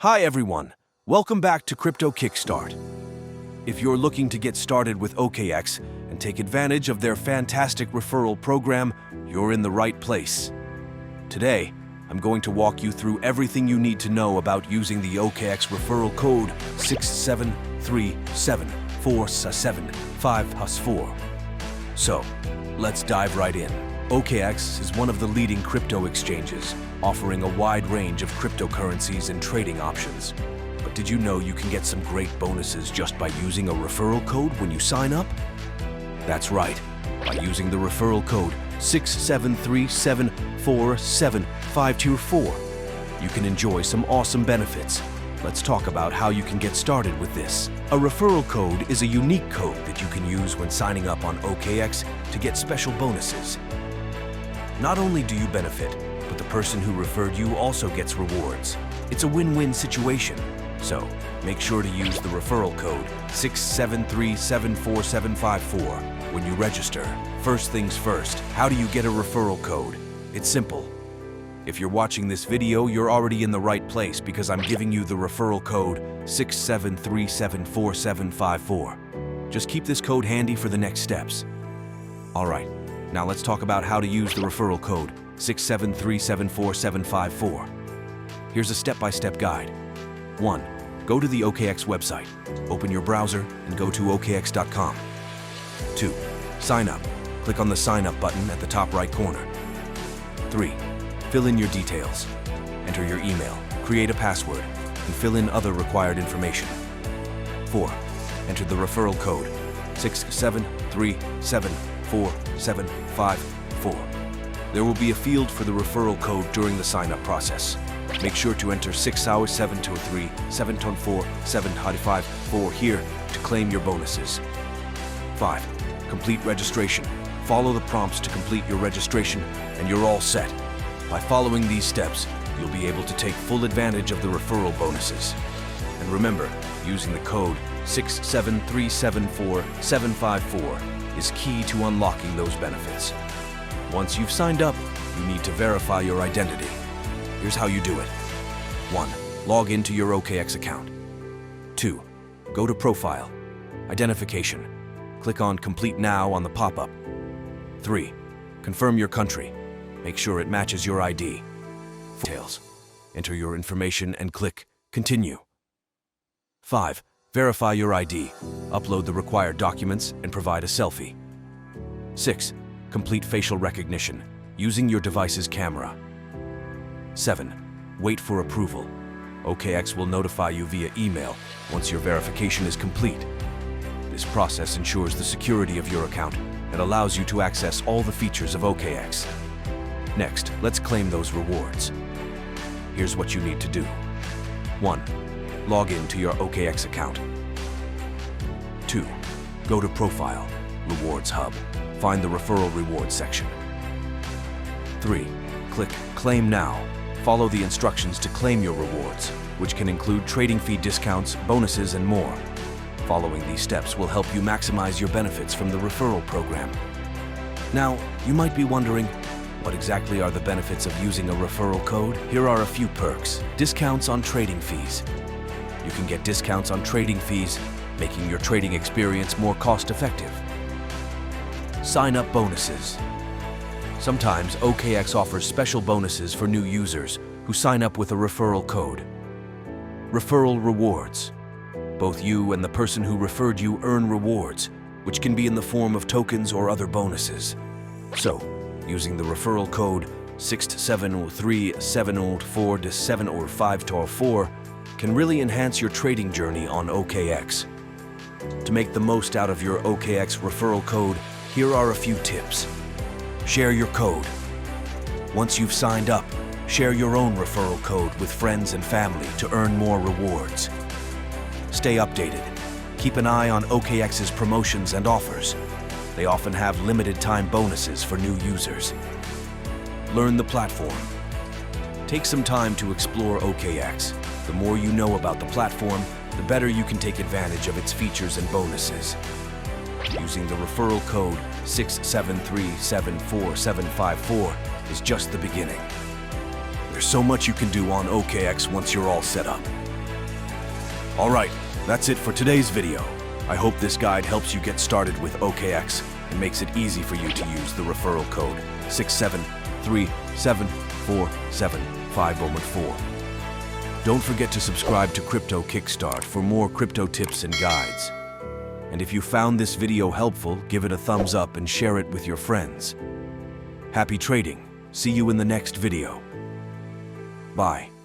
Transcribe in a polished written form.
Hi everyone, welcome back to Crypto Kickstart. If you're looking to get started with OKX and take advantage of their fantastic referral program, you're in the right place. Today, I'm going to walk you through everything you need to know about using the OKX Referral Code 6737475+4. So, let's dive right in. OKX is one of the leading crypto exchanges, offering a wide range of cryptocurrencies and trading options. But did you know you can get some great bonuses just by using a referral code when you sign up? That's right. By using the referral code 6737475+4, you can enjoy some awesome benefits. Let's talk about how you can get started with this. A referral code is a unique code that you can use when signing up on OKX to get special bonuses. Not only do you benefit, but the person who referred you also gets rewards. It's a win-win situation. So, make sure to use the referral code 6737475+4 when you register. First things first, how do you get a referral code? It's simple. If you're watching this video, you're already in the right place because I'm giving you the referral code 6737475+4. Just keep this code handy for the next steps. Alright, now let's talk about how to use the referral code 6737475+4. Here's a step-by-step guide. 1. Go to the OKX website. Open your browser and go to okx.com. 2. Sign up. Click on the Sign Up button at the top right corner. 3. Fill in your details. Enter your email, create a password, and fill in other required information. 4. Enter the referral code 6737475+4. There will be a field for the referral code during the sign-up process. Make sure to enter 6 hours 723 724 755 here to claim your bonuses. 5. Complete registration. Follow the prompts to complete your registration and you're all set. By following these steps, you'll be able to take full advantage of the referral bonuses. And remember, using the code 6737475+4 is key to unlocking those benefits. Once you've signed up, you need to verify your identity. Here's how you do it. 1. Log into your OKX account. 2. Go to Profile, Identification. Click on Complete Now on the pop-up. 3. Confirm your country. Make sure it matches your ID. Details. Enter your information and click Continue. 5. Verify your ID. Upload the required documents and provide a selfie. 6. Complete facial recognition using your device's camera. 7. Wait for approval. OKX will notify you via email once your verification is complete. This process ensures the security of your account and allows you to access all the features of OKX. Next, let's claim those rewards. Here's what you need to do. 1. Log in to your OKX account. 2. Go to Profile, Rewards Hub. Find the Referral Rewards section. 3. Click Claim Now. Follow the instructions to claim your rewards, which can include trading fee discounts, bonuses, and more. Following these steps will help you maximize your benefits from the referral program. Now, you might be wondering, what exactly are the benefits of using a referral code? Here are a few perks. Discounts on trading fees. You can get discounts on trading fees, making your trading experience more cost-effective. Sign-up bonuses. Sometimes OKX offers special bonuses for new users who sign up with a referral code. Referral rewards. Both you and the person who referred you earn rewards, which can be in the form of tokens or other bonuses. So, using the referral code 6737475+4 can really enhance your trading journey on OKX. To make the most out of your OKX referral code, here are a few tips. Share your code. Once you've signed up, share your own referral code with friends and family to earn more rewards. Stay updated. Keep an eye on OKX's promotions and offers. They often have limited-time bonuses for new users. Learn the platform. Take some time to explore OKX. The more you know about the platform, the better you can take advantage of its features and bonuses. Using the referral code 6737475+4 is just the beginning. There's so much you can do on OKX once you're all set up. Alright, that's it for today's video. I hope this guide helps you get started with OKX and makes it easy for you to use the referral code 673747504. Don't forget to subscribe to Crypto Kickstart for more crypto tips and guides. And if you found this video helpful, give it a thumbs up and share it with your friends. Happy trading. See you in the next video. Bye.